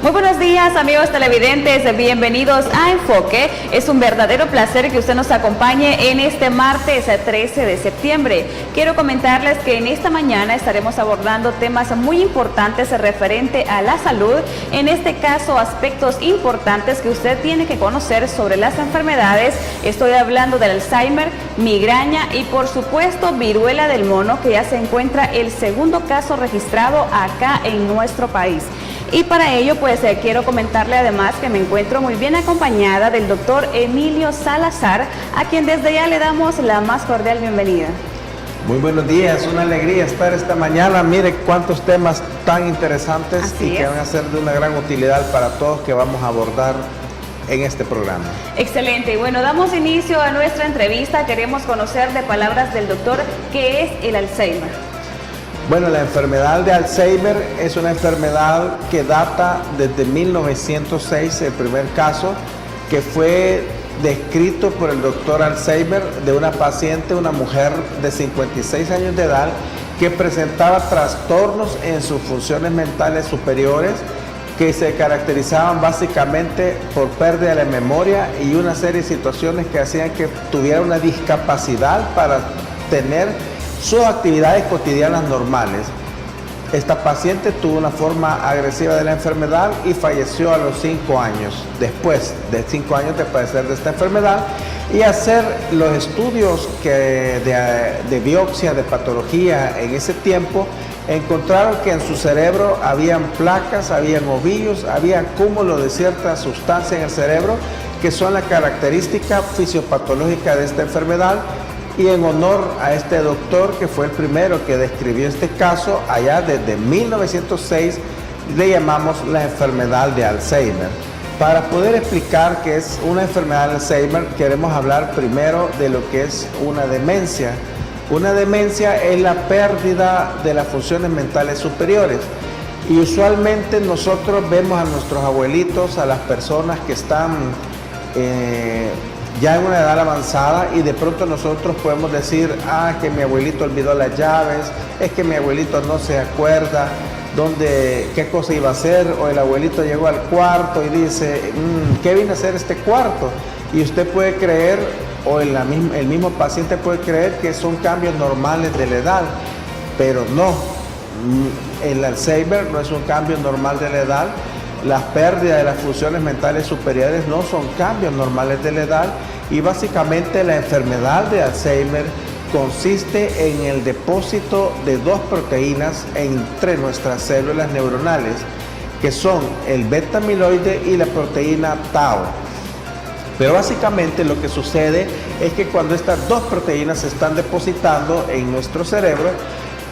Muy buenos días, amigos televidentes, bienvenidos a Enfoque. Es un verdadero placer que usted nos acompañe en este martes 13 de septiembre. Quiero comentarles que en esta mañana estaremos abordando temas muy importantes referente a la salud, en este caso aspectos importantes que usted tiene que conocer sobre las enfermedades. Estoy hablando del Alzheimer, migraña y por supuesto viruela del mono, que ya se encuentra el segundo caso registrado acá en nuestro país. Y para ello, pues quiero comentarle además que me encuentro muy bien acompañada del doctor Emilio Salazar, a quien desde ya le damos la más cordial bienvenida. Muy buenos días, una alegría estar esta mañana. Mire cuántos temas tan interesantes Así que van a ser de una gran utilidad para todos que vamos a abordar en este programa. Excelente. Y bueno, damos inicio a nuestra entrevista. Queremos conocer de palabras del doctor qué es el Alzheimer. Bueno, la enfermedad de Alzheimer es una enfermedad que data desde 1906, el primer caso, que fue descrito por el doctor Alzheimer de una paciente, una mujer de 56 años de edad, que presentaba trastornos en sus funciones mentales superiores, que se caracterizaban básicamente por pérdida de la memoria y una serie de situaciones que hacían que tuviera una discapacidad para tener sus actividades cotidianas normales. Esta paciente tuvo una forma agresiva de la enfermedad y falleció a los 5 años, después de 5 años de padecer de esta enfermedad, y hacer los estudios de biopsia, de patología en ese tiempo, encontraron que en su cerebro habían placas, habían ovillos, había cúmulo de ciertas sustancias en el cerebro que son la característica fisiopatológica de esta enfermedad. Y en honor a este doctor, que fue el primero que describió este caso, allá desde 1906, le llamamos la enfermedad de Alzheimer. Para poder explicar qué es una enfermedad de Alzheimer, queremos hablar primero de lo que es una demencia. Una demencia es la pérdida de las funciones mentales superiores. Y usualmente nosotros vemos a nuestros abuelitos, a las personas que están ya en una edad avanzada, y de pronto nosotros podemos decir, que mi abuelito olvidó las llaves, es que mi abuelito no se acuerda qué cosa iba a hacer, o el abuelito llegó al cuarto y dice, ¿qué vine a hacer este cuarto? Y usted puede creer, o el mismo paciente puede creer que son cambios normales de la edad, pero no, el Alzheimer no es un cambio normal de la edad. Las pérdidas de las funciones mentales superiores no son cambios normales de la edad, y básicamente la enfermedad de Alzheimer consiste en el depósito de dos proteínas entre nuestras células neuronales, que son el beta amiloide y la proteína tau. Pero básicamente lo que sucede es que cuando estas dos proteínas se están depositando en nuestro cerebro,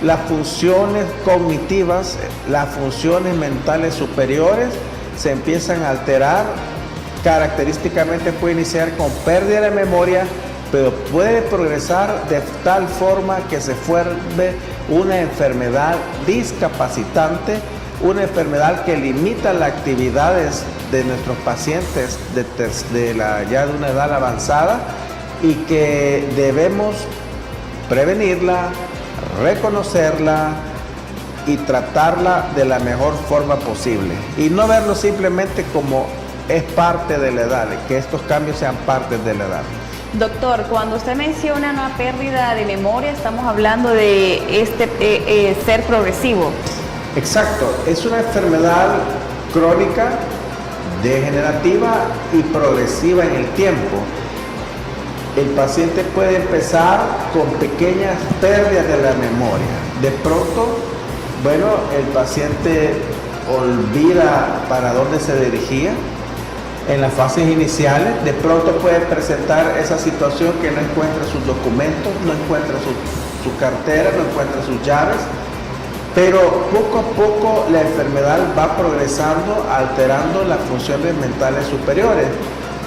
las funciones cognitivas, las funciones mentales superiores se empiezan a alterar. Característicamente puede iniciar con pérdida de memoria, pero puede progresar de tal forma que se forme una enfermedad discapacitante, una enfermedad que limita las actividades de nuestros pacientes ya de una edad avanzada, y que debemos prevenirla, reconocerla y tratarla de la mejor forma posible, y no verlo simplemente como es parte de la edad, que estos cambios sean parte de la edad. Doctor, cuando usted menciona una pérdida de memoria, estamos hablando de ser progresivo. Exacto, es una enfermedad crónica, degenerativa y progresiva en el tiempo. El paciente puede empezar con pequeñas pérdidas de la memoria. De pronto, el paciente olvida para dónde se dirigía en las fases iniciales. De pronto puede presentar esa situación que no encuentra sus documentos, no encuentra su cartera, no encuentra sus llaves. Pero poco a poco la enfermedad va progresando, alterando las funciones mentales superiores.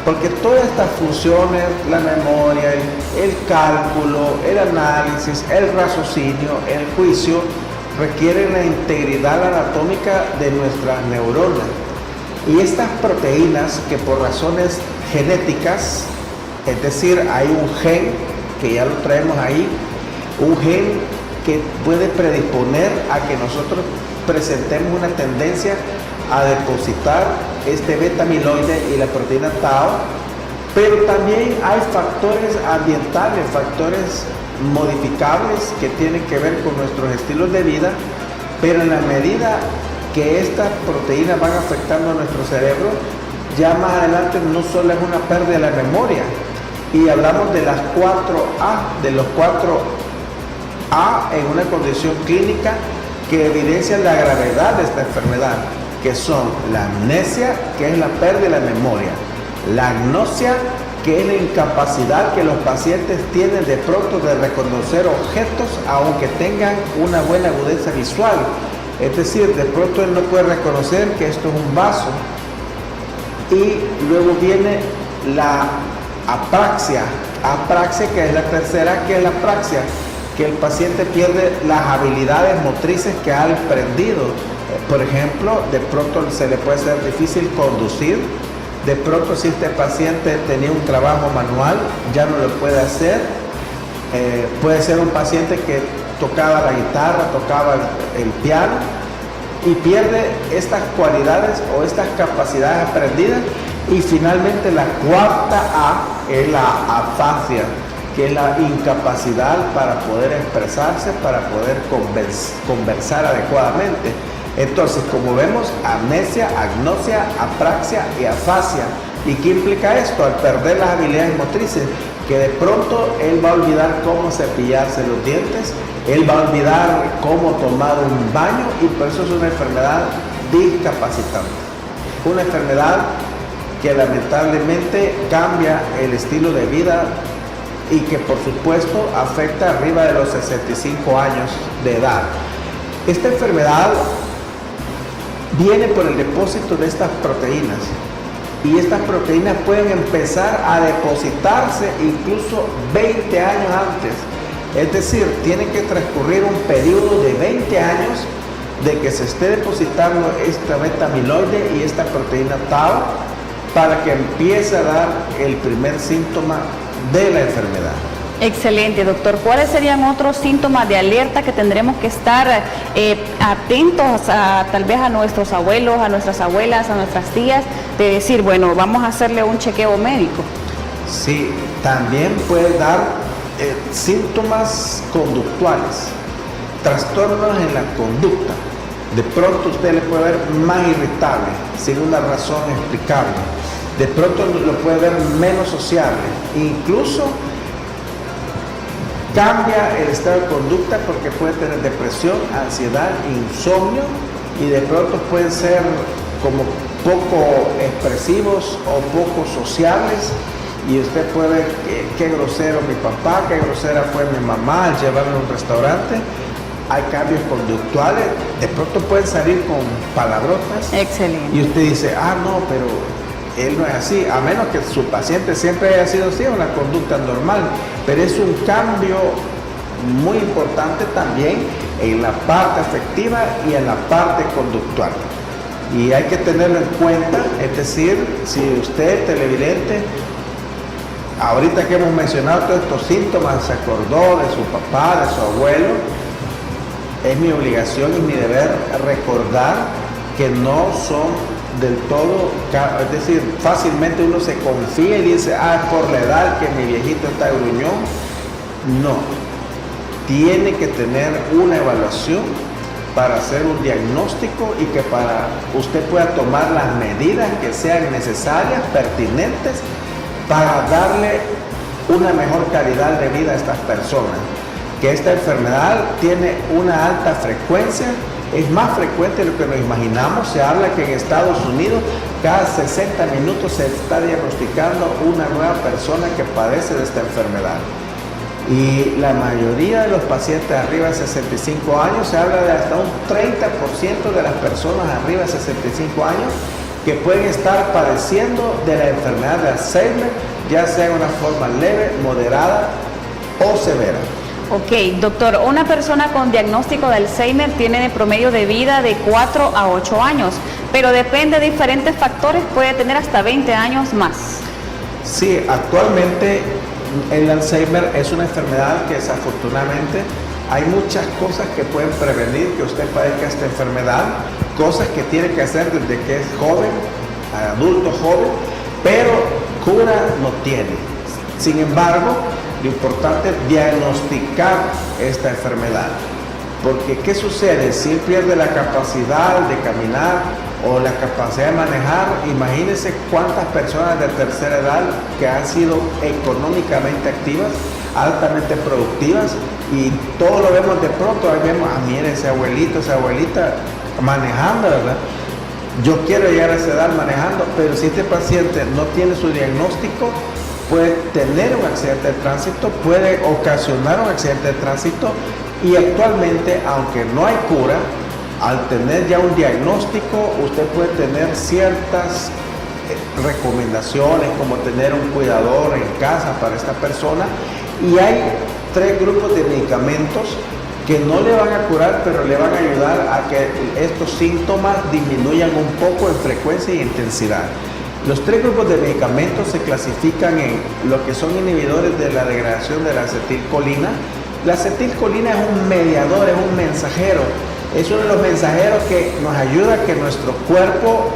Porque todas estas funciones, la memoria, el cálculo, el análisis, el raciocinio, el juicio, requieren la integridad anatómica de nuestras neuronas. Y estas proteínas, que por razones genéticas, es decir, hay un gen que ya lo traemos ahí, un gen que puede predisponer a que nosotros presentemos una tendencia a depositar este beta-amiloide y la proteína tau, pero también hay factores ambientales, factores modificables que tienen que ver con nuestros estilos de vida, pero en la medida que estas proteínas van afectando a nuestro cerebro, ya más adelante no solo es una pérdida de la memoria, y hablamos de las 4A, de los 4A en una condición clínica que evidencian la gravedad de esta enfermedad, que son la amnesia, que es la pérdida de la memoria, la agnosia, que es la incapacidad que los pacientes tienen de pronto de reconocer objetos aunque tengan una buena agudeza visual. Es decir, de pronto él no puede reconocer que esto es un vaso. Y luego viene la apraxia, que es la tercera, que es la apraxia, que el paciente pierde las habilidades motrices que ha aprendido. Por ejemplo, de pronto se le puede ser difícil conducir. De pronto, si este paciente tenía un trabajo manual, ya no lo puede hacer. Puede ser un paciente que tocaba la guitarra, tocaba el piano, y pierde estas cualidades o estas capacidades aprendidas. Y finalmente la cuarta A es la afasia, que es la incapacidad para poder expresarse, para poder conversar adecuadamente. Entonces, como vemos, amnesia, agnosia, apraxia y afasia. ¿Y qué implica esto? Al perder las habilidades motrices, que de pronto él va a olvidar cómo cepillarse los dientes, él va a olvidar cómo tomar un baño, y por eso es una enfermedad discapacitante. Una enfermedad que lamentablemente cambia el estilo de vida y que por supuesto afecta arriba de los 65 años de edad. Esta enfermedad viene por el depósito de estas proteínas, y estas proteínas pueden empezar a depositarse incluso 20 años antes. Es decir, tiene que transcurrir un periodo de 20 años de que se esté depositando esta beta-amiloide y esta proteína tau para que empiece a dar el primer síntoma de la enfermedad. Excelente, doctor. ¿Cuáles serían otros síntomas de alerta que tendremos que estar atentos tal vez a nuestros abuelos, a nuestras abuelas, a nuestras tías, de decir, bueno, vamos a hacerle un chequeo médico? Sí, también puede dar síntomas conductuales, trastornos en la conducta. De pronto usted le puede ver más irritable, sin una razón explicable. De pronto lo puede ver menos sociable. Incluso cambia el estado de conducta porque puede tener depresión, ansiedad, insomnio, y de pronto pueden ser como poco expresivos o poco sociables, y usted puede ver qué grosero mi papá, qué grosera fue mi mamá al llevarlo a un restaurante. Hay cambios conductuales, de pronto pueden salir con palabrotas. Excelente. Y usted dice, no, pero él no es así, a menos que su paciente siempre haya sido así, una conducta normal, pero es un cambio muy importante también en la parte afectiva y en la parte conductual. Y hay que tenerlo en cuenta, es decir, si usted, televidente, ahorita que hemos mencionado todos estos síntomas, se acordó de su papá, de su abuelo, es mi obligación y mi deber recordar que no son del todo, es decir, fácilmente uno se confía y dice, es por la edad que mi viejito está gruñón. No, tiene que tener una evaluación para hacer un diagnóstico y que para usted pueda tomar las medidas que sean necesarias, pertinentes, para darle una mejor calidad de vida a estas personas. Que esta enfermedad tiene una alta frecuencia, es más frecuente de lo que nos imaginamos. Se habla que en Estados Unidos cada 60 minutos se está diagnosticando una nueva persona que padece de esta enfermedad. Y la mayoría de los pacientes arriba de 65 años, se habla de hasta un 30% de las personas arriba de 65 años que pueden estar padeciendo de la enfermedad de Alzheimer, ya sea en una forma leve, moderada o severa. Ok, doctor, una persona con diagnóstico de Alzheimer tiene de promedio de vida de 4 a 8 años, pero depende de diferentes factores, puede tener hasta 20 años más. Sí, actualmente el Alzheimer es una enfermedad que desafortunadamente hay muchas cosas que pueden prevenir que usted padezca esta enfermedad, cosas que tiene que hacer desde que es joven, adulto joven, pero cura no tiene. Sin embargo, lo importante es diagnosticar esta enfermedad. Porque ¿qué sucede? Si él pierde la capacidad de caminar o la capacidad de manejar, imagínense cuántas personas de tercera edad que han sido económicamente activas, altamente productivas, y todo lo vemos de pronto, ahí vemos, mire ese abuelito, esa abuelita manejando, ¿verdad? Yo quiero llegar a esa edad manejando, pero si este paciente no tiene su diagnóstico, puede tener un accidente de tránsito, puede ocasionar un accidente de tránsito, y actualmente, aunque no hay cura, al tener ya un diagnóstico, usted puede tener ciertas recomendaciones, como tener un cuidador en casa para esta persona, y hay 3 grupos de medicamentos que no le van a curar, pero le van a ayudar a que estos síntomas disminuyan un poco en frecuencia y intensidad. Los 3 grupos de medicamentos se clasifican en lo que son inhibidores de la degradación de la acetilcolina. La acetilcolina es un mediador, es un mensajero, es uno de los mensajeros que nos ayuda a que nuestro cuerpo,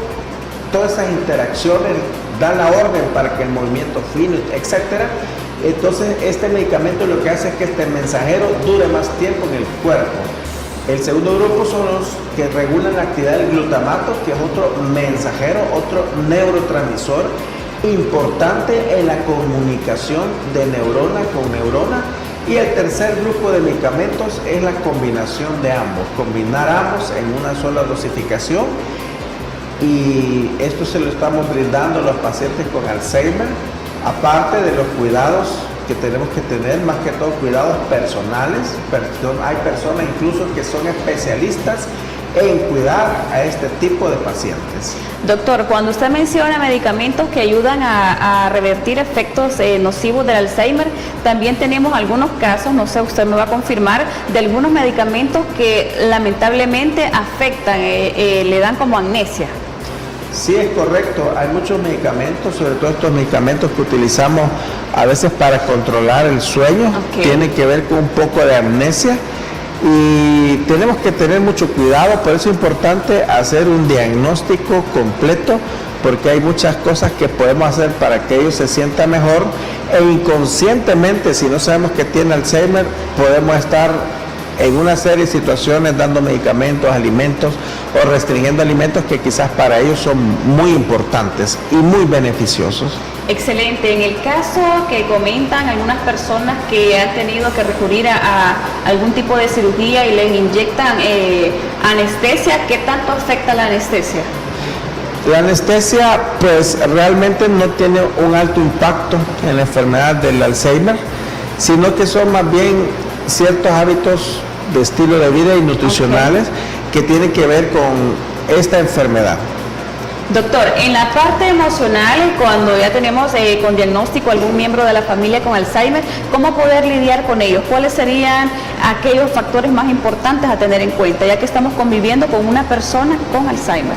todas esas interacciones, dan la orden para que el movimiento fluya, etc. Entonces, este medicamento lo que hace es que este mensajero dure más tiempo en el cuerpo. El segundo grupo son los que regulan la actividad del glutamato, que es otro mensajero, otro neurotransmisor importante en la comunicación de neurona con neurona. Y el tercer grupo de medicamentos es la combinación de ambos, combinar ambos en una sola dosificación, y esto se lo estamos brindando a los pacientes con Alzheimer, aparte de los cuidados que tenemos que tener, más que todo cuidados personales. Hay personas incluso que son especialistas en cuidar a este tipo de pacientes. Doctor, cuando usted menciona medicamentos que ayudan a revertir efectos nocivos del Alzheimer, también tenemos algunos casos, no sé, usted me va a confirmar, de algunos medicamentos que lamentablemente afectan, le dan como amnesia. Sí, es correcto. Hay muchos medicamentos, sobre todo estos medicamentos que utilizamos a veces para controlar el sueño, tienen que ver con un poco de amnesia. Y tenemos que tener mucho cuidado, por eso es importante hacer un diagnóstico completo, porque hay muchas cosas que podemos hacer para que ellos se sientan mejor, e inconscientemente, si no sabemos que tiene Alzheimer, podemos estar en una serie de situaciones dando medicamentos, alimentos o restringiendo alimentos que quizás para ellos son muy importantes y muy beneficiosos. Excelente. En el caso que comentan algunas personas que han tenido que recurrir a algún tipo de cirugía y les inyectan anestesia, ¿qué tanto afecta la anestesia? La anestesia pues realmente no tiene un alto impacto en la enfermedad del Alzheimer, sino que son más bien ciertos hábitos de estilo de vida y nutricionales que tienen que ver con esta enfermedad. Doctor, en la parte emocional, cuando ya tenemos con diagnóstico algún miembro de la familia con Alzheimer, ¿cómo poder lidiar con ellos? ¿Cuáles serían aquellos factores más importantes a tener en cuenta, ya que estamos conviviendo con una persona con Alzheimer?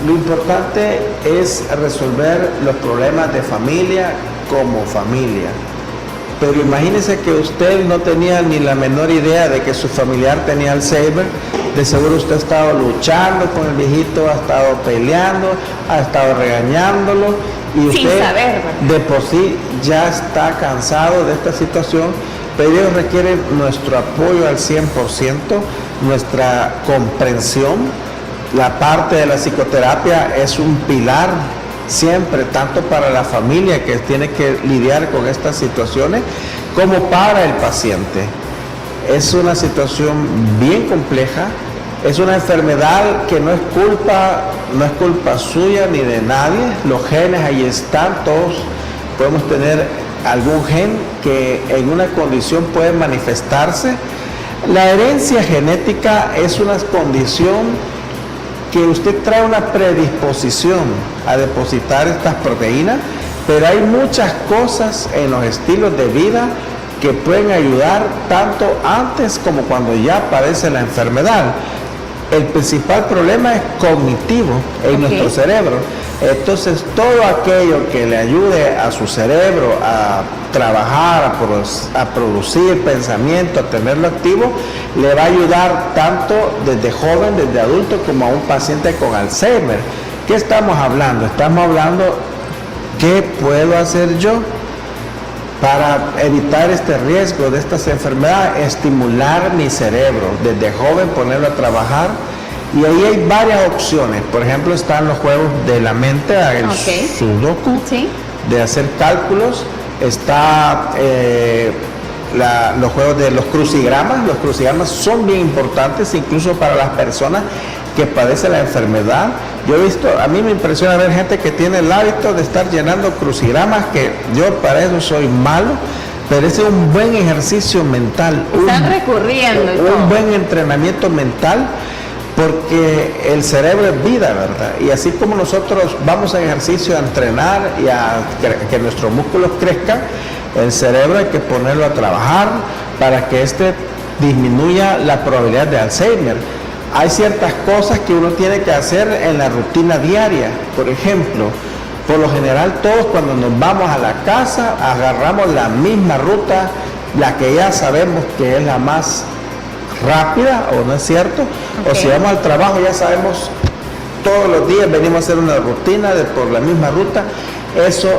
Lo importante es resolver los problemas de familia como familia. Pero imagínese que usted no tenía ni la menor idea de que su familiar tenía Alzheimer. De seguro usted ha estado luchando con el viejito, ha estado peleando, ha estado regañándolo, y usted sin saber, de por sí ya está cansado de esta situación, pero ellos requieren nuestro apoyo al 100%, nuestra comprensión. La parte de la psicoterapia es un pilar siempre, tanto para la familia que tiene que lidiar con estas situaciones, como para el paciente. Es una situación bien compleja, es una enfermedad que no es culpa suya ni de nadie. Los genes ahí están, todos podemos tener algún gen que en una condición puede manifestarse. La herencia genética es una condición que usted trae una predisposición a depositar estas proteínas, pero hay muchas cosas en los estilos de vida que pueden ayudar tanto antes como cuando ya aparece la enfermedad. El principal problema es cognitivo en nuestro cerebro. Entonces, todo aquello que le ayude a su cerebro a trabajar, a producir pensamiento, a tenerlo activo, le va a ayudar tanto desde joven, desde adulto, como a un paciente con Alzheimer. ¿Qué estamos hablando? Estamos hablando, ¿qué puedo hacer yo para evitar este riesgo de estas enfermedades? Estimular mi cerebro, desde joven ponerlo a trabajar. Y ahí hay varias opciones. Por ejemplo, están los juegos de la mente, el sudoku, de hacer cálculos. Está los juegos de los crucigramas. Los crucigramas son bien importantes, incluso para las personas que padecen la enfermedad. Yo he visto, a mí me impresiona ver gente que tiene el hábito de estar llenando crucigramas, que yo para eso soy malo, pero ese es un buen ejercicio mental. Están recurriendo. Un buen entrenamiento mental, porque el cerebro es vida, ¿verdad? Y así como nosotros vamos a ejercicio a entrenar y a que nuestros músculos crezcan, el cerebro hay que ponerlo a trabajar para que disminuya la probabilidad de Alzheimer. Hay ciertas cosas que uno tiene que hacer en la rutina diaria. Por ejemplo, por lo general todos cuando nos vamos a la casa agarramos la misma ruta, la que ya sabemos que es la más rápida, ¿o no es cierto? O si vamos al trabajo ya sabemos, todos los días venimos a hacer una rutina por la misma ruta. Eso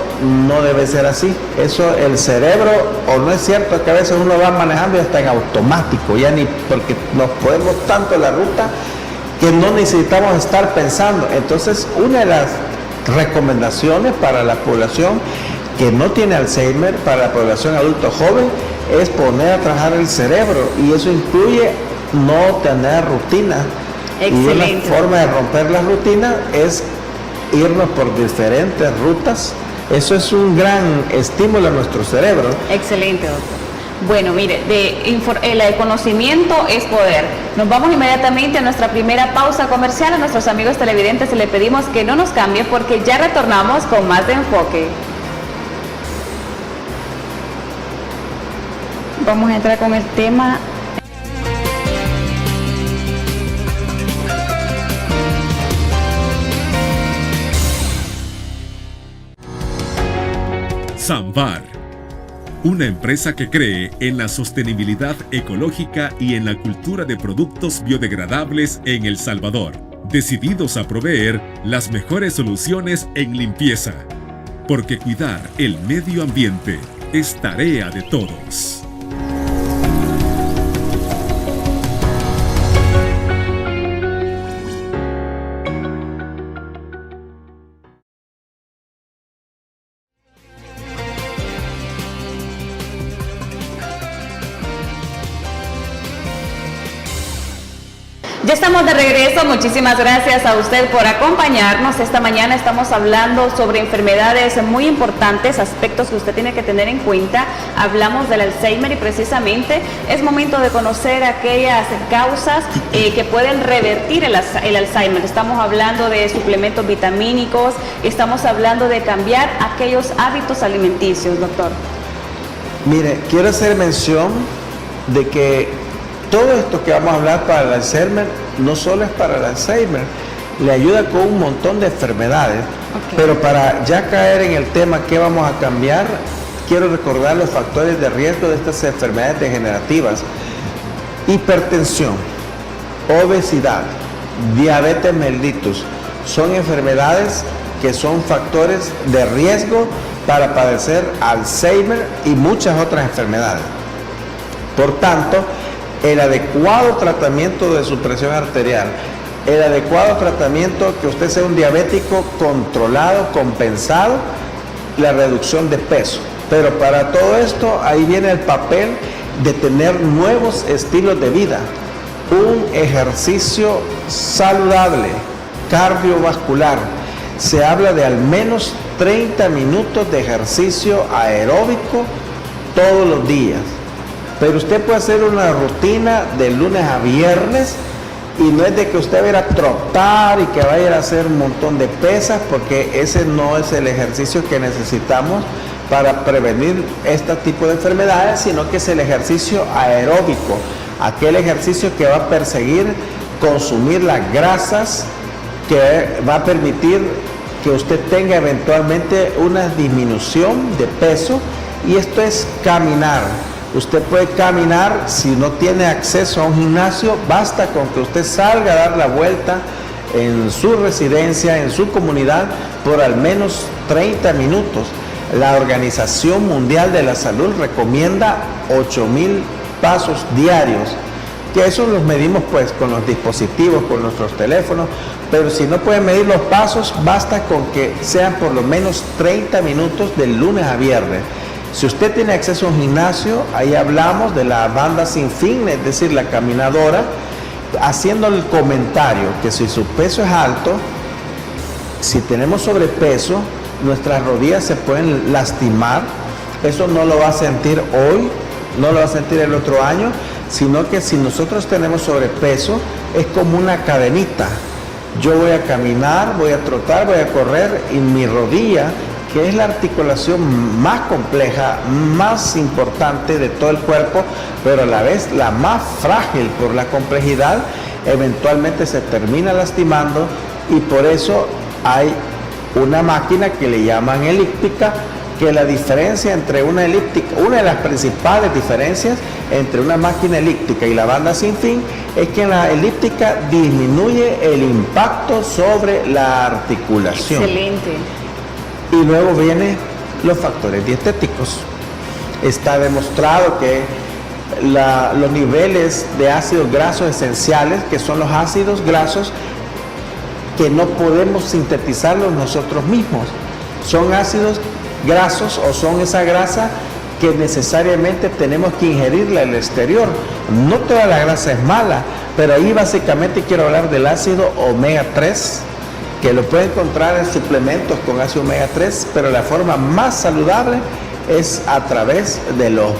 no debe ser así. Eso, el cerebro, o no es cierto que a veces uno va manejando y está en automático, ya ni porque nos podemos tanto en la ruta que no necesitamos estar pensando. Entonces, una de las recomendaciones para la población que no tiene Alzheimer, para la población adulto joven, es poner a trabajar el cerebro, y eso incluye no tener rutina. Excelente. Y una forma de romper la rutina es irnos por diferentes rutas. Eso es un gran estímulo a nuestro cerebro. Excelente, doctor. Bueno, mire, el conocimiento es poder. Nos vamos inmediatamente a nuestra primera pausa comercial. A nuestros amigos televidentes le pedimos que no nos cambien, porque ya retornamos con más de Enfoque. Vamos a entrar con el tema. Samvar, una empresa que cree en la sostenibilidad ecológica y en la cultura de productos biodegradables en El Salvador, decididos a proveer las mejores soluciones en limpieza, porque cuidar el medio ambiente es tarea de todos. Ya estamos de regreso, muchísimas gracias a usted por acompañarnos. Esta mañana estamos hablando sobre enfermedades muy importantes, aspectos que usted tiene que tener en cuenta. Hablamos del Alzheimer y precisamente es momento de conocer aquellas causas que pueden revertir el Alzheimer. Estamos hablando de suplementos vitamínicos, estamos hablando de cambiar aquellos hábitos alimenticios, doctor. Mire, quiero hacer mención de que todo esto que vamos a hablar para el Alzheimer no solo es para el Alzheimer, le ayuda con un montón de enfermedades. Pero para ya caer en el tema que vamos a cambiar, quiero recordar los factores de riesgo de estas enfermedades degenerativas: hipertensión, obesidad, diabetes mellitus. Son enfermedades que son factores de riesgo para padecer Alzheimer y muchas otras enfermedades. Por tanto, el adecuado tratamiento de su presión arterial, el adecuado tratamiento, que usted sea un diabético controlado, compensado, la reducción de peso. Pero para todo esto, ahí viene el papel de tener nuevos estilos de vida, un ejercicio saludable, cardiovascular. Se habla de al menos 30 minutos de ejercicio aeróbico todos los días. Pero usted puede hacer una rutina de lunes a viernes, y no es de que usted va a ir a trotar y que va a ir a hacer un montón de pesas, porque ese no es el ejercicio que necesitamos para prevenir este tipo de enfermedades, sino que es el ejercicio aeróbico, aquel ejercicio que va a perseguir consumir las grasas que va a permitir que usted tenga eventualmente una disminución de peso, y esto es caminar. Usted puede caminar, si no tiene acceso a un gimnasio, basta con que usted salga a dar la vuelta en su residencia, en su comunidad, por al menos 30 minutos. La Organización Mundial de la Salud recomienda 8,000 pasos diarios, que eso los medimos pues con los dispositivos, con nuestros teléfonos, pero si no pueden medir los pasos, basta con que sean por lo menos 30 minutos de lunes a viernes. Si usted tiene acceso a un gimnasio, ahí hablamos de la banda sin fin, es decir, la caminadora, haciendo el comentario que si su peso es alto, si tenemos sobrepeso, nuestras rodillas se pueden lastimar. Eso no lo va a sentir hoy, no lo va a sentir el otro año, sino que si nosotros tenemos sobrepeso, es como una cadenita. Yo voy a caminar, voy a trotar, voy a correr, y mi rodilla, que es la articulación más compleja, más importante de todo el cuerpo, pero a la vez la más frágil por la complejidad, eventualmente se termina lastimando, y por eso hay una máquina que le llaman elíptica, que la diferencia entre una elíptica, una de las principales diferencias entre una máquina elíptica y la banda sin fin, es que en la elíptica disminuye el impacto sobre la articulación. Excelente. Y luego vienen los factores dietéticos. Está demostrado que los niveles de ácidos grasos esenciales, que son los ácidos grasos que no podemos sintetizarlos nosotros mismos, son ácidos grasos, o son esa grasa que necesariamente tenemos que ingerirla del exterior. No toda la grasa es mala, pero ahí básicamente quiero hablar del ácido omega 3, que lo puede encontrar en suplementos con ácido omega 3, pero la forma más saludable es a través de los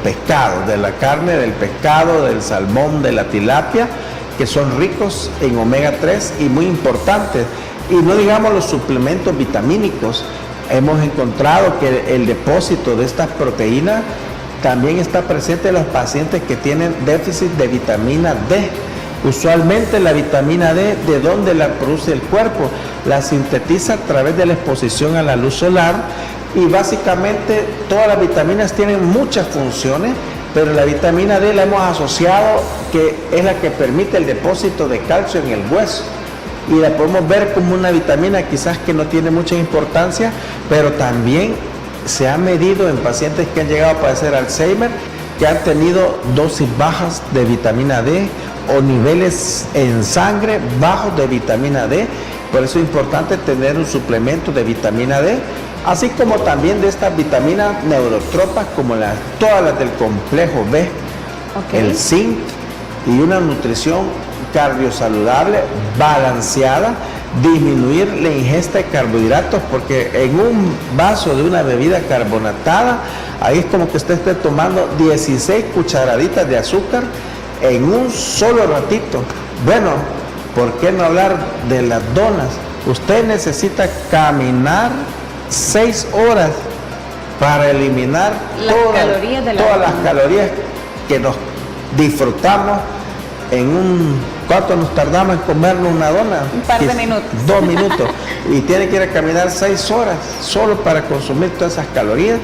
pescados, de la carne del pescado, del salmón, de la tilapia, que son ricos en omega 3 y muy importantes. Y no digamos los suplementos vitamínicos. Hemos encontrado que el depósito de estas proteínas también está presente en los pacientes que tienen déficit de vitamina D. Usualmente la vitamina D, ¿de dónde la produce el cuerpo? La sintetiza a través de la exposición a la luz solar, y básicamente todas las vitaminas tienen muchas funciones, pero la vitamina D la hemos asociado que es la que permite el depósito de calcio en el hueso, y la podemos ver como una vitamina quizás que no tiene mucha importancia, pero también se ha medido en pacientes que han llegado a padecer Alzheimer, que han tenido dosis bajas de vitamina D o niveles en sangre bajos de vitamina D. Por eso es importante tener un suplemento de vitamina D, así como también de estas vitaminas neurotropas como todas las del complejo B, el zinc, y una nutrición cardiosaludable, balanceada, disminuir la ingesta de carbohidratos, porque en un vaso de una bebida carbonatada, ahí es como que usted esté tomando 16 cucharaditas de azúcar en un solo ratito. Bueno, ¿por qué no hablar de las donas? Usted necesita caminar 6 horas para eliminar todas las calorías que nos disfrutamos ¿cuánto nos tardamos en comernos una dona? Un par de minutos. 2 minutos. Y tiene que ir a caminar 6 horas solo para consumir todas esas calorías.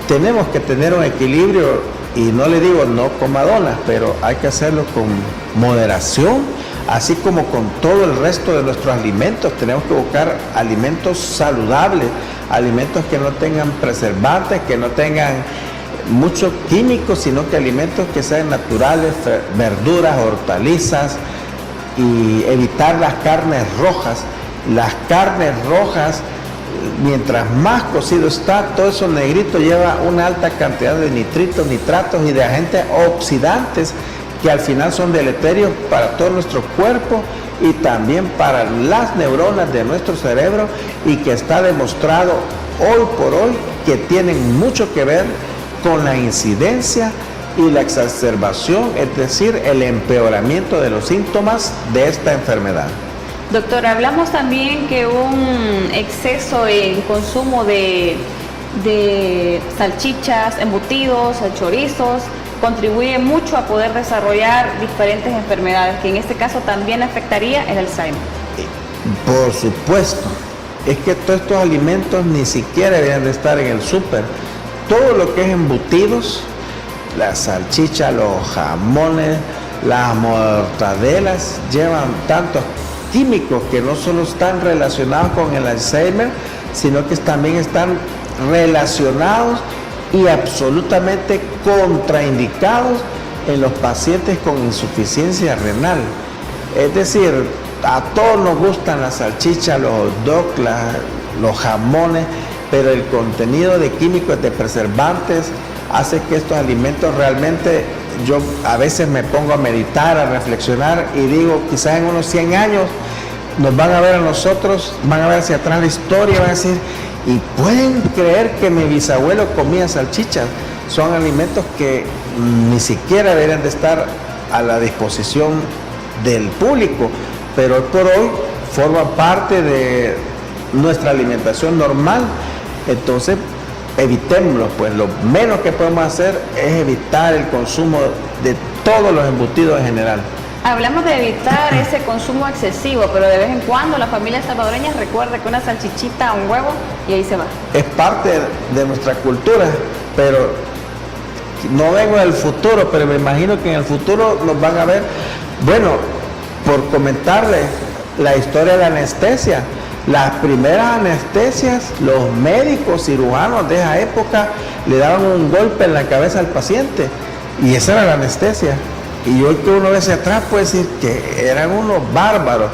Tenemos que tener un equilibrio, y no le digo no coma donas, pero hay que hacerlo con moderación, así como con todo el resto de nuestros alimentos. Tenemos que buscar alimentos saludables, alimentos que no tengan preservantes, que no tengan muchos químicos, sino que alimentos que sean naturales, verduras, hortalizas, y evitar las carnes rojas. Las carnes rojas, mientras más cocido está, todo eso negrito lleva una alta cantidad de nitritos, nitratos y de agentes oxidantes que al final son deleterios para todo nuestro cuerpo y también para las neuronas de nuestro cerebro, y que está demostrado hoy por hoy que tienen mucho que ver con la incidencia y la exacerbación, es decir, el empeoramiento de los síntomas de esta enfermedad. Doctor, hablamos también que un exceso en consumo de salchichas, embutidos, chorizos, contribuye mucho a poder desarrollar diferentes enfermedades, que en este caso también afectaría el Alzheimer. Por supuesto, es que todos estos alimentos ni siquiera deberían de estar en el súper. Todo lo que es embutidos, la salchicha, los jamones, las mortadelas, llevan tantos químicos que no solo están relacionados con el Alzheimer, sino que también están relacionados y absolutamente contraindicados en los pacientes con insuficiencia renal. Es decir, a todos nos gustan las salchichas, los hot dogs, los jamones, pero el contenido de químicos, de preservantes, hace que estos alimentos realmente, yo a veces me pongo a meditar, a reflexionar y digo, quizás en unos 100 años nos van a ver a nosotros, van a ver hacia atrás la historia, van a decir, y pueden creer que mi bisabuelo comía salchichas. Son alimentos que ni siquiera deberían de estar a la disposición del público, pero hoy por hoy forman parte de nuestra alimentación normal. Entonces, evitémoslo, pues lo menos que podemos hacer es evitar el consumo de todos los embutidos en general. Hablamos de evitar ese consumo excesivo, pero de vez en cuando la familia salvadoreña recuerda que una salchichita, un huevo y ahí se va. Es parte de nuestra cultura, pero no vengo del futuro, pero me imagino que en el futuro nos van a ver. Bueno, por comentarles la historia de la anestesia, las primeras anestesias, los médicos cirujanos de esa época le daban un golpe en la cabeza al paciente y esa era la anestesia. Y hoy que uno ve hacia atrás puede decir que eran unos bárbaros.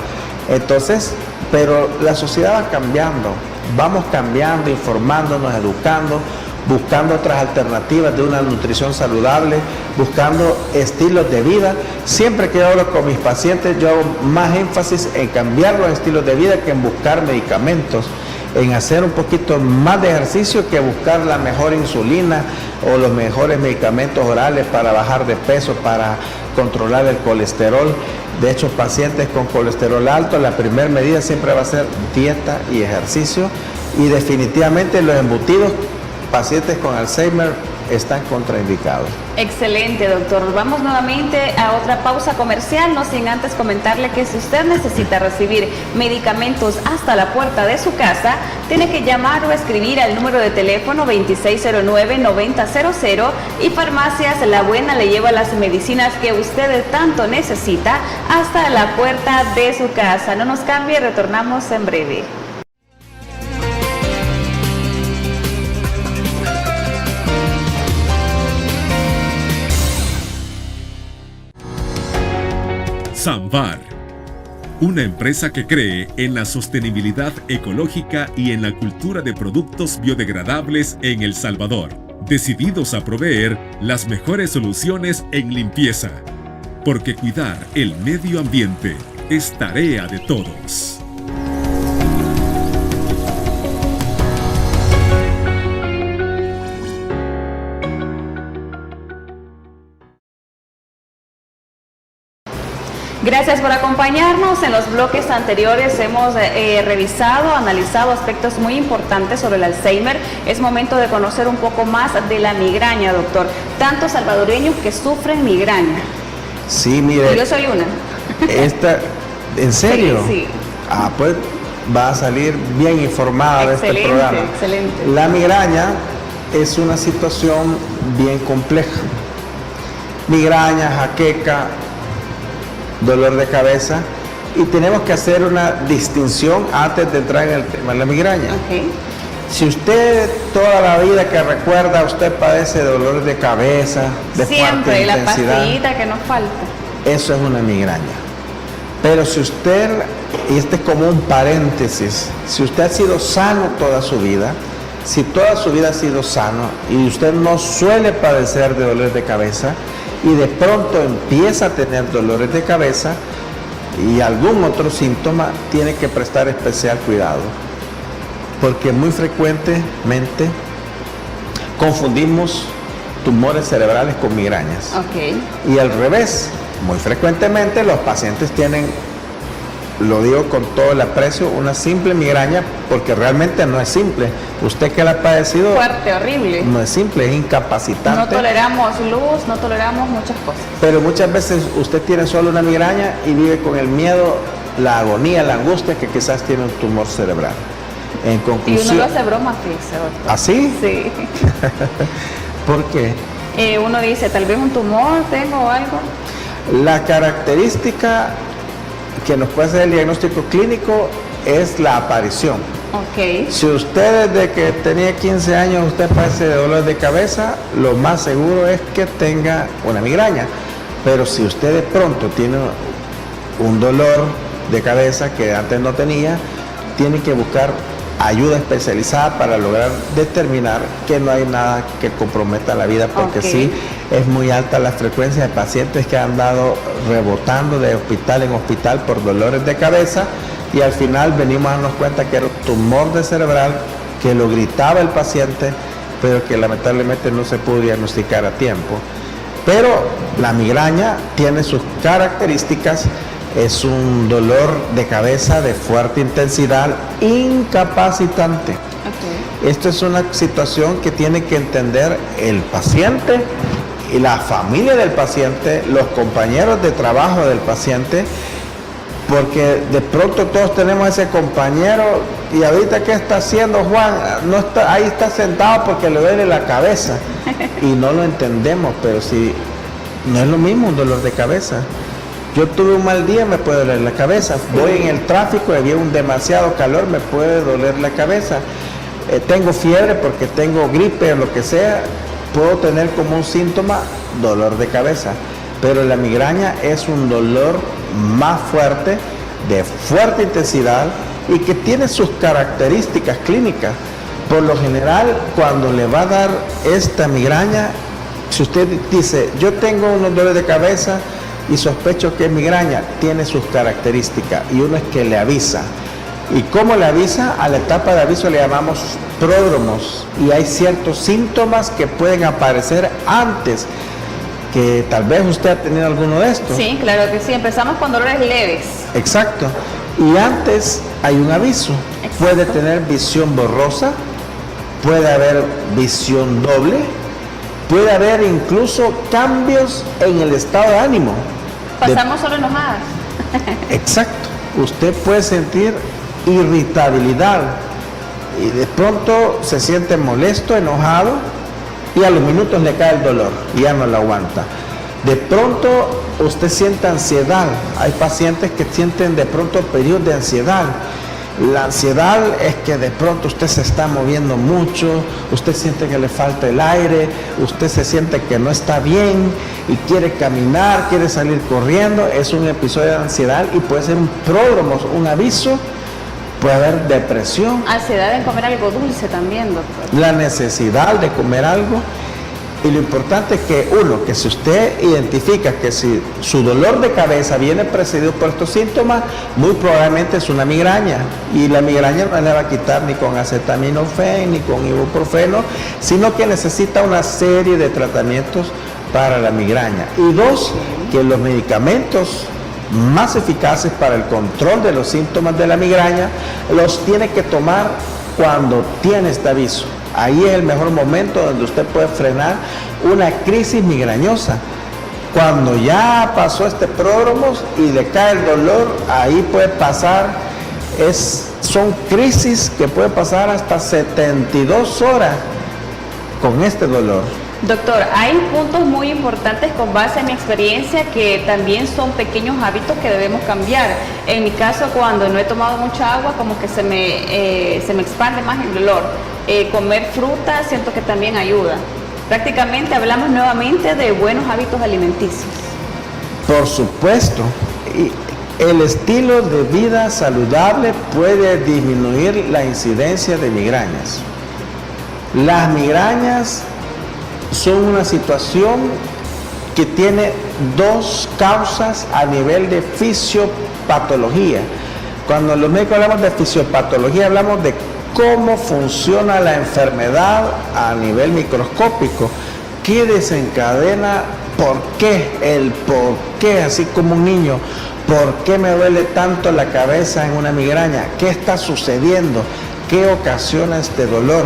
Entonces, pero la sociedad va cambiando, vamos cambiando, informándonos, educando, buscando otras alternativas de una nutrición saludable, buscando estilos de vida. Siempre que yo hablo con mis pacientes, yo hago más énfasis en cambiar los estilos de vida que en buscar medicamentos, en hacer un poquito más de ejercicio que buscar la mejor insulina o los mejores medicamentos orales para bajar de peso, para controlar el colesterol. De hecho, pacientes con colesterol alto, la primera medida siempre va a ser dieta y ejercicio, y definitivamente los embutidos, pacientes con Alzheimer están contraindicados. Excelente, doctor. Vamos nuevamente a otra pausa comercial, no sin antes comentarle que si usted necesita recibir medicamentos hasta la puerta de su casa, tiene que llamar o escribir al número de teléfono 2609-9000 y Farmacias La Buena le lleva las medicinas que usted tanto necesita hasta la puerta de su casa. No nos cambie, retornamos en breve. Samvar, una empresa que cree en la sostenibilidad ecológica y en la cultura de productos biodegradables en El Salvador, decididos a proveer las mejores soluciones en limpieza, porque cuidar el medio ambiente es tarea de todos. Gracias por acompañarnos. En los bloques anteriores hemos revisado, analizado aspectos muy importantes sobre el Alzheimer. Es momento de conocer un poco más de la migraña, doctor. Tantos salvadoreños que sufren migraña. Sí, mire. Yo soy una. ¿En serio? Sí, sí. Ah, pues va a salir bien informada de este programa. Excelente. La migraña es una situación bien compleja. Migraña, jaqueca, dolor de cabeza, y tenemos que hacer una distinción antes de entrar en el tema de la migraña. Okay. Si usted toda la vida que recuerda, usted padece de dolor de cabeza, de fuerte siempre la intensidad, pastillita que nos falta. eso es una migraña. Pero si usted, y este es como un paréntesis, si usted ha sido sano toda su vida, si toda su vida ha sido sano y usted no suele padecer de dolor de cabeza, y de pronto empieza a tener dolores de cabeza y algún otro síntoma, tiene que prestar especial cuidado, porque muy frecuentemente confundimos tumores cerebrales con migrañas. Okay. Y al revés, muy frecuentemente los pacientes tienen lo digo con todo el aprecio, una simple migraña, porque realmente no es simple. Usted que la ha padecido... Fuerte, horrible. No es simple, es incapacitante. No toleramos luz, no toleramos muchas cosas. Pero muchas veces usted tiene solo una migraña y vive con el miedo, la agonía, la angustia que quizás tiene un tumor cerebral. En conclusión... Y uno lo hace broma, fíjese, doctor. ¿Así? Sí. ¿Por qué? Uno dice, tal vez un tumor tengo o algo. La característica que nos puede hacer el diagnóstico clínico es la aparición. Ok. Si usted desde que tenía 15 años usted padece de dolor de cabeza, lo más seguro es que tenga una migraña. Pero si usted de pronto tiene un dolor de cabeza que antes no tenía, tiene que buscar ayuda especializada para lograr determinar que no hay nada que comprometa la vida, porque sí es muy alta la frecuencia de pacientes que han dado rebotando de hospital en hospital por dolores de cabeza, y al final venimos a darnos cuenta que era un tumor de cerebral que lo gritaba el paciente, pero que lamentablemente no se pudo diagnosticar a tiempo. Pero la migraña tiene sus características. Es un dolor de cabeza de fuerte intensidad, incapacitante. Okay. Esto es una situación que tiene que entender el paciente y la familia del paciente, los compañeros de trabajo del paciente, porque de pronto todos tenemos ese compañero y ahorita ¿qué está haciendo Juan? No está, ahí está sentado porque le duele la cabeza y no lo entendemos, pero si no es lo mismo un dolor de cabeza. Yo tuve un mal día, me puede doler la cabeza. Voy en el tráfico y había un demasiado calor, me puede doler la cabeza. Tengo fiebre porque tengo gripe o lo que sea, puedo tener como un síntoma dolor de cabeza. Pero la migraña es un dolor más fuerte, de fuerte intensidad y que tiene sus características clínicas. Por lo general, cuando le va a dar esta migraña, si usted dice, yo tengo unos dolores de cabeza y sospecho que es migraña, tiene sus características, y uno es que le avisa. ¿Y cómo le avisa? A la etapa de aviso le llamamos pródromos, y hay ciertos síntomas que pueden aparecer antes, que tal vez usted ha tenido alguno de estos. Sí, claro que sí, empezamos con dolores leves. Exacto, y antes hay un aviso. Exacto. Puede tener visión borrosa, puede haber visión doble, puede haber incluso cambios en el estado de ánimo. Pasamos solo enojadas. Exacto. Usted puede sentir irritabilidad y de pronto se siente molesto, enojado, y a los minutos le cae el dolor y ya no lo aguanta. De pronto usted siente ansiedad. Hay pacientes que sienten de pronto periodos de ansiedad. La ansiedad es que de pronto usted se está moviendo mucho, usted siente que le falta el aire, usted se siente que no está bien y quiere caminar, quiere salir corriendo. Es un episodio de ansiedad y puede ser un pródromo, un aviso. Puede haber depresión. Ansiedad en comer algo dulce también, doctor. La necesidad de comer algo. Y lo importante es que uno, que si usted identifica que si su dolor de cabeza viene precedido por estos síntomas, muy probablemente es una migraña. Y la migraña no le va a quitar ni con acetaminofén ni con ibuprofeno, sino que necesita una serie de tratamientos para la migraña. Y dos, que los medicamentos más eficaces para el control de los síntomas de la migraña los tiene que tomar cuando tiene este aviso. Ahí es el mejor momento donde usted puede frenar una crisis migrañosa. Cuando ya pasó este pródromo y le cae el dolor, ahí puede pasar, son crisis que puede pasar hasta 72 horas con este dolor. Doctor, hay puntos muy importantes con base en mi experiencia que también son pequeños hábitos que debemos cambiar. En mi caso, cuando no he tomado mucha agua, como que se me expande más el dolor. Comer fruta siento que también ayuda. Prácticamente hablamos nuevamente de buenos hábitos alimenticios. Por supuesto. Y el estilo de vida saludable puede disminuir la incidencia de migrañas. Las migrañas son una situación que tiene dos causas a nivel de fisiopatología. Cuando los médicos hablamos de fisiopatología, hablamos de cómo funciona la enfermedad a nivel microscópico, qué desencadena, por qué, el por qué, así como un niño, ¿Por qué me duele tanto la cabeza en una migraña? ¿Qué está sucediendo? ¿Qué ocasiona este dolor?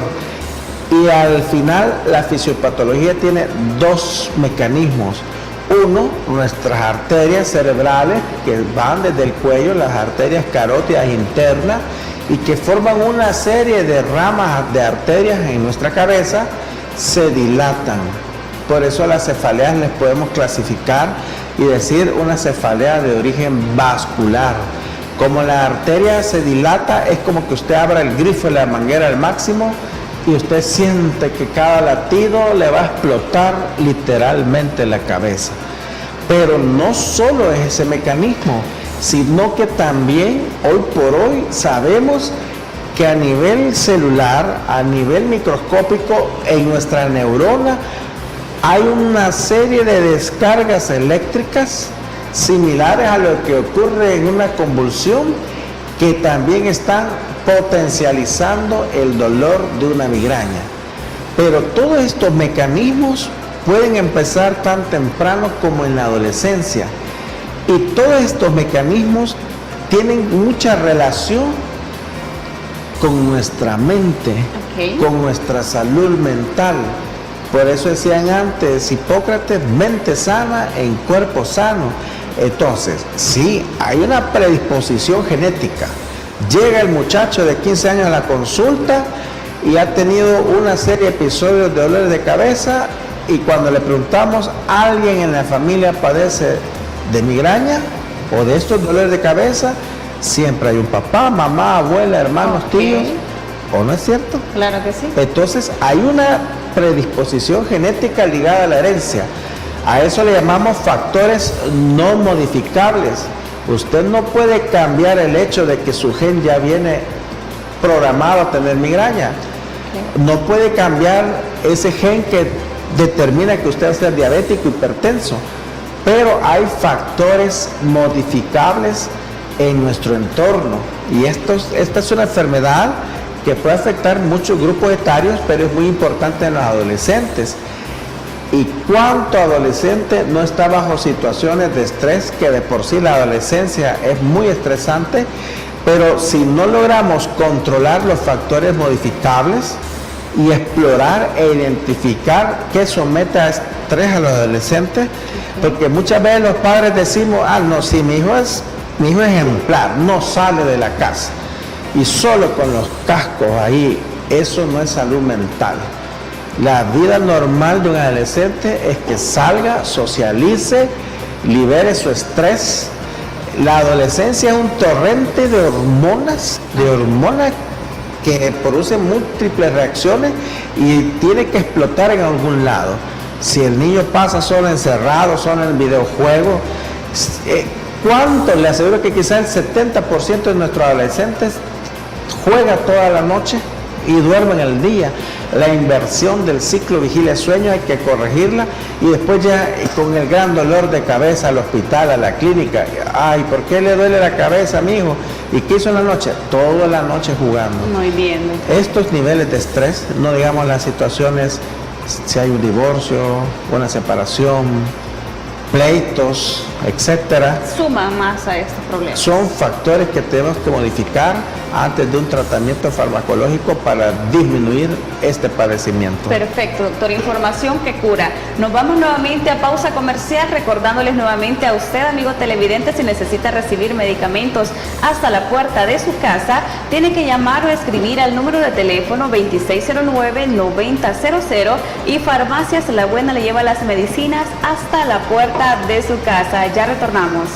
Y al final la fisiopatología tiene dos mecanismos. Uno, nuestras arterias cerebrales que van desde el cuello, las arterias carótidas internas, y que forman una serie de ramas de arterias en nuestra cabeza, se dilatan. Por eso las cefaleas les podemos clasificar y decir una cefalea de origen vascular. Como la arteria se dilata, es como que usted abra el grifo de la manguera al máximo y usted siente que cada latido le va a explotar literalmente la cabeza. Pero no solo es ese mecanismo, sino que también hoy por hoy sabemos que a nivel celular, a nivel microscópico, en nuestra neurona hay una serie de descargas eléctricas similares a lo que ocurre en una convulsión, que también están potencializando el dolor de una migraña. Pero todos estos mecanismos pueden empezar tan temprano como en la adolescencia, y todos estos mecanismos tienen mucha relación con nuestra mente, con nuestra salud mental. Por eso decían antes Hipócrates, mente sana en cuerpo sano. Entonces, sí, hay una predisposición genética. Llega el muchacho de 15 años a la consulta y ha tenido una serie de episodios de dolores de cabeza, y cuando le preguntamos, ¿alguien en la familia padece de migraña o de estos dolores de cabeza? Siempre hay un papá, mamá, abuela, hermanos, tíos. ¿O no es cierto? Claro que sí. Entonces hay una predisposición genética ligada a la herencia. A eso le llamamos factores no modificables. Usted no puede cambiar el hecho de que su gen ya viene programado a tener migraña. No puede cambiar ese gen que determina que usted va a ser diabético, hipertenso. Pero hay factores modificables en nuestro entorno. Y esta es una enfermedad que puede afectar muchos grupos etarios, pero es muy importante en los adolescentes. ¿Y cuánto adolescente no está bajo situaciones de estrés? Que de por sí la adolescencia es muy estresante, pero si no logramos controlar los factores modificables y explorar e identificar qué somete a estrés a los adolescentes, porque muchas veces los padres decimos, no, si mi hijo es ejemplar, no sale de la casa, y solo con los cascos ahí, eso no es salud mental. La vida normal de un adolescente es que salga, socialice, libere su estrés. La adolescencia es un torrente de hormonas que producen múltiples reacciones y tiene que explotar en algún lado. Si el niño pasa solo encerrado, solo en el videojuego, ¿cuánto? Le aseguro que quizás el 70% de nuestros adolescentes juega toda la noche y duermen el día. La inversión del ciclo vigilia-sueño hay que corregirla, y después ya con el gran dolor de cabeza al hospital, a la clínica. Ay, ¿por qué le duele la cabeza a mi hijo? ¿Y qué hizo en la noche? Toda la noche jugando. Muy bien. Estos niveles de estrés, no digamos las situaciones, si hay un divorcio, una separación, pleitos, etcétera, suman más a estos problemas. Son factores que tenemos que modificar antes de un tratamiento farmacológico para disminuir este padecimiento. Perfecto, doctor. Información que cura. Nos vamos nuevamente a pausa comercial, recordándoles nuevamente a usted, amigo televidente, si necesita recibir medicamentos hasta la puerta de su casa, tiene que llamar o escribir al número de teléfono 2609-9000, y Farmacias La Buena le lleva las medicinas hasta la puerta de su casa. Ya retornamos.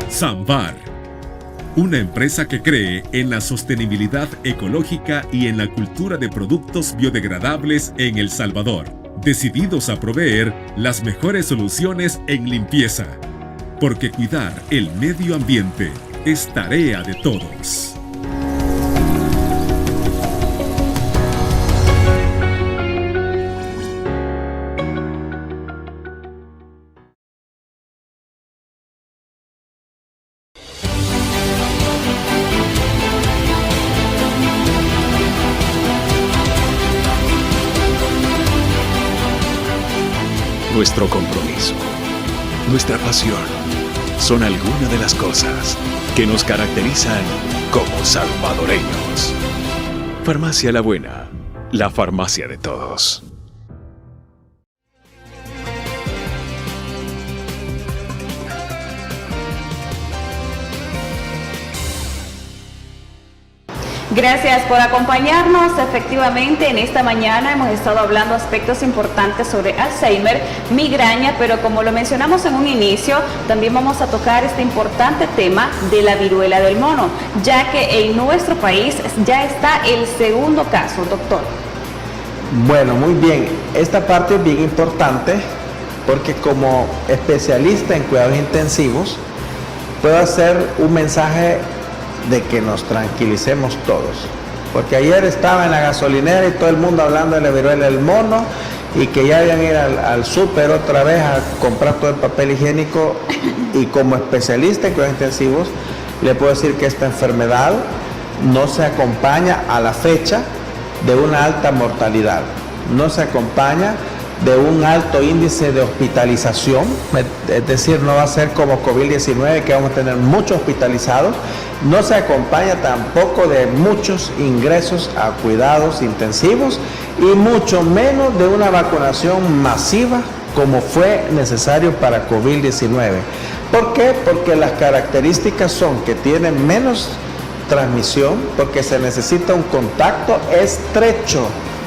Sambar, una empresa que cree en la sostenibilidad ecológica y en la cultura de productos biodegradables en El Salvador, decididos a proveer las mejores soluciones en limpieza, porque cuidar el medio ambiente es tarea de todos. nuestro compromiso, nuestra pasión, son algunas de las cosas que nos caracterizan como salvadoreños. Farmacia La Buena, la farmacia de todos. Gracias por acompañarnos. Efectivamente, en esta mañana hemos estado hablando aspectos importantes sobre Alzheimer, migraña, pero como lo mencionamos en un inicio, también vamos a tocar este importante tema de la viruela del mono, ya que en nuestro país ya está el segundo caso, doctor. Bueno, muy bien. Esta parte es bien importante porque como especialista en cuidados intensivos, puedo hacer un mensaje de que nos tranquilicemos todos, porque ayer estaba en la gasolinera y todo el mundo hablando de la viruela del mono y que ya iban a ir al súper otra vez a comprar todo el papel higiénico, y como especialista en cuidados intensivos le puedo decir que esta enfermedad no se acompaña a la fecha de una alta mortalidad, no se acompaña de un alto índice de hospitalización, es decir, no va a ser como COVID-19 que vamos a tener muchos hospitalizados, no se acompaña tampoco de muchos ingresos a cuidados intensivos y mucho menos de una vacunación masiva como fue necesario para COVID-19. ¿Por qué? Porque las características son que tienen menos transmisión, porque se necesita un contacto estrecho,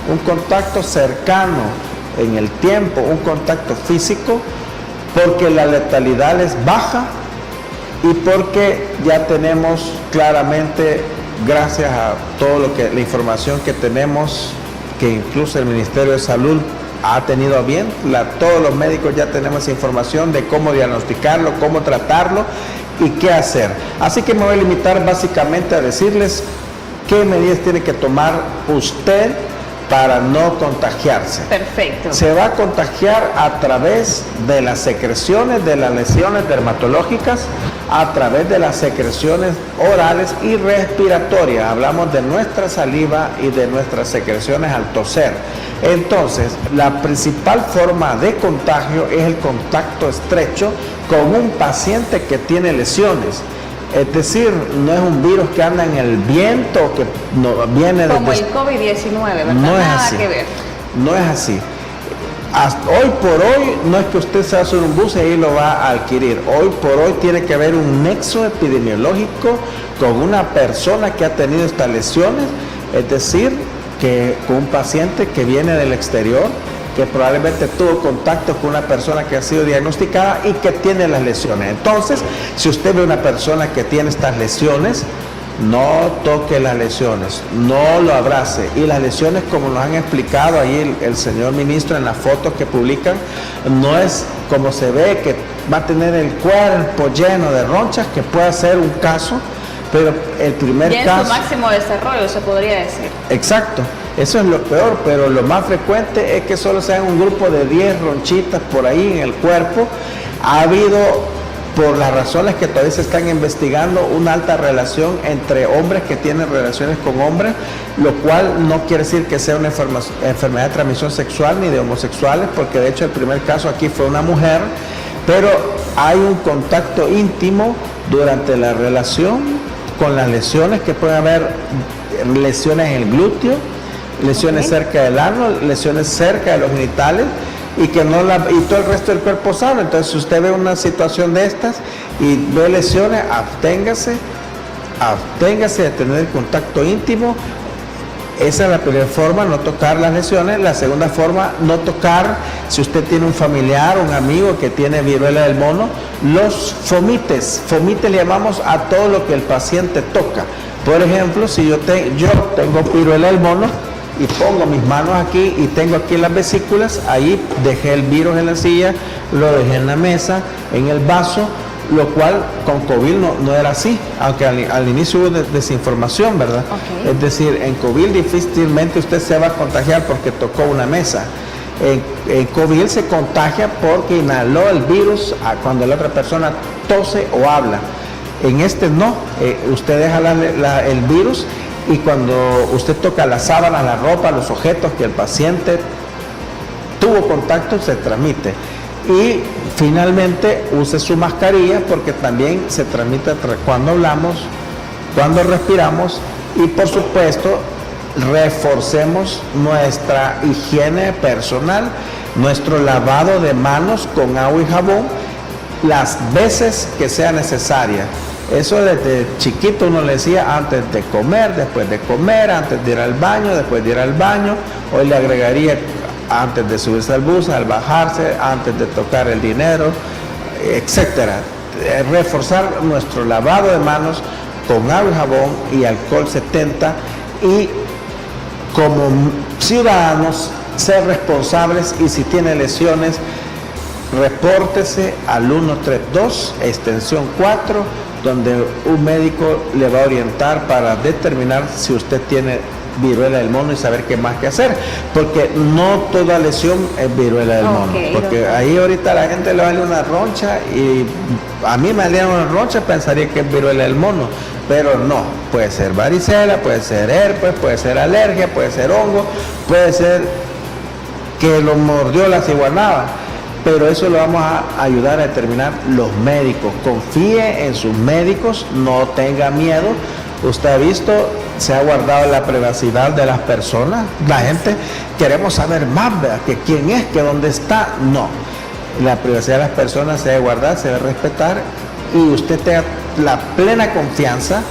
un contacto cercano en el tiempo, un contacto físico, porque la letalidad es baja y porque ya tenemos claramente, gracias a todo lo que la información que tenemos, que incluso el Ministerio de Salud ha tenido a bien, todos los médicos ya tenemos información de cómo diagnosticarlo, cómo tratarlo y qué hacer. Así que me voy a limitar básicamente a decirles qué medidas tiene que tomar usted para no contagiarse. Perfecto. Se va a contagiar a través de las secreciones de las lesiones dermatológicas, a través de las secreciones orales y respiratorias. Hablamos de nuestra saliva y de nuestras secreciones al toser. Entonces, la principal forma de contagio es el contacto estrecho con un paciente que tiene lesiones. Es decir, no es un virus que anda en el viento, que no viene de... Como el COVID-19, ¿verdad? No es Nada así. que ver. No es así. Hasta hoy por hoy no es que usted se va a subir un bus y ahí lo va a adquirir. Hoy por hoy tiene que haber un nexo epidemiológico con una persona que ha tenido estas lesiones, es decir, que con un paciente que viene del exterior, que probablemente tuvo contacto con una persona que ha sido diagnosticada y que tiene las lesiones. Entonces, si usted ve una persona que tiene estas lesiones, no toque las lesiones, no lo abrace. Y las lesiones, como nos han explicado ahí el señor ministro en las fotos que publican, no es como se ve, que va a tener el cuerpo lleno de ronchas, que puede ser un caso, pero el primer ya en caso... su máximo desarrollo, se podría decir. Exacto. Eso es lo peor, pero lo más frecuente es que solo sean un grupo de 10 ronchitas por ahí en el cuerpo. Ha habido, por las razones que todavía se están investigando, una alta relación entre hombres que tienen relaciones con hombres, lo cual no quiere decir que sea una enfermedad de transmisión sexual ni de homosexuales, porque de hecho el primer caso aquí fue una mujer, pero hay un contacto íntimo durante la relación con las lesiones, que pueden haber lesiones en el glúteo, lesiones cerca del ano, lesiones cerca de los genitales, y que no y todo el resto del cuerpo sano. Entonces, si usted ve una situación de estas y ve lesiones, absténgase de tener contacto íntimo. Esa es la primera forma, no tocar las lesiones. La segunda forma, no tocar, si usted tiene un familiar, un amigo que tiene viruela del mono, los fomites. Fomites le llamamos a todo lo que el paciente toca. Por ejemplo, si yo tengo viruela del mono y pongo mis manos aquí y tengo aquí las vesículas, ahí dejé el virus en la silla, lo dejé en la mesa, en el vaso, lo cual con COVID no era así, aunque al inicio hubo desinformación, ¿verdad? Okay. Es decir, en COVID difícilmente usted se va a contagiar porque tocó una mesa. En COVID se contagia porque inhaló el virus cuando la otra persona tose o habla. En este no, usted deja el virus, y cuando usted toca las sábanas, la ropa, los objetos que el paciente tuvo contacto, se transmite. Y finalmente use su mascarilla porque también se transmite cuando hablamos, cuando respiramos, y por supuesto reforcemos nuestra higiene personal, nuestro lavado de manos con agua y jabón las veces que sea necesaria. Eso desde chiquito uno le decía antes de comer, después de comer, antes de ir al baño, después de ir al baño. Hoy le agregaría antes de subirse al bus, al bajarse, antes de tocar el dinero, etcétera. Reforzar nuestro lavado de manos con agua y jabón y alcohol 70, y como ciudadanos ser responsables, y si tiene lesiones, repórtese al 132, extensión 4, donde un médico le va a orientar para determinar si usted tiene viruela del mono y saber qué más que hacer, porque no toda lesión es viruela del mono, porque ahí ahorita a la gente le vale una roncha, y a mí me valía una roncha, pensaría que es viruela del mono, pero no, puede ser varicela, puede ser herpes, puede ser alergia, puede ser hongo, puede ser que lo mordió la ciguanaba, pero eso lo vamos a ayudar a determinar los médicos. Confíe en sus médicos, no tenga miedo. Usted ha visto, se ha guardado la privacidad de las personas. La gente queremos saber más, ¿verdad? Que quién es, que dónde está. No, la privacidad de las personas se debe guardar, se debe respetar, y usted tenga la plena confianza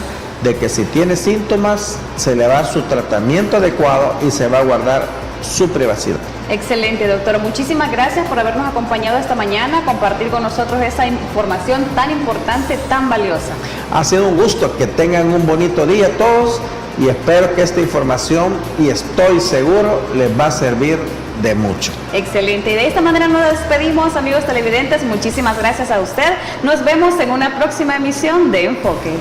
de que si tiene síntomas se le va a dar su tratamiento adecuado y se va a guardar su privacidad. Excelente, doctor. Muchísimas gracias por habernos acompañado esta mañana, compartir con nosotros esa información tan importante, tan valiosa. Ha sido un gusto. Que tengan un bonito día todos, y espero que esta información, y estoy seguro, les va a servir de mucho. Excelente. Y de esta manera nos despedimos, amigos televidentes. Muchísimas gracias a usted. Nos vemos en una próxima emisión de Enfoque.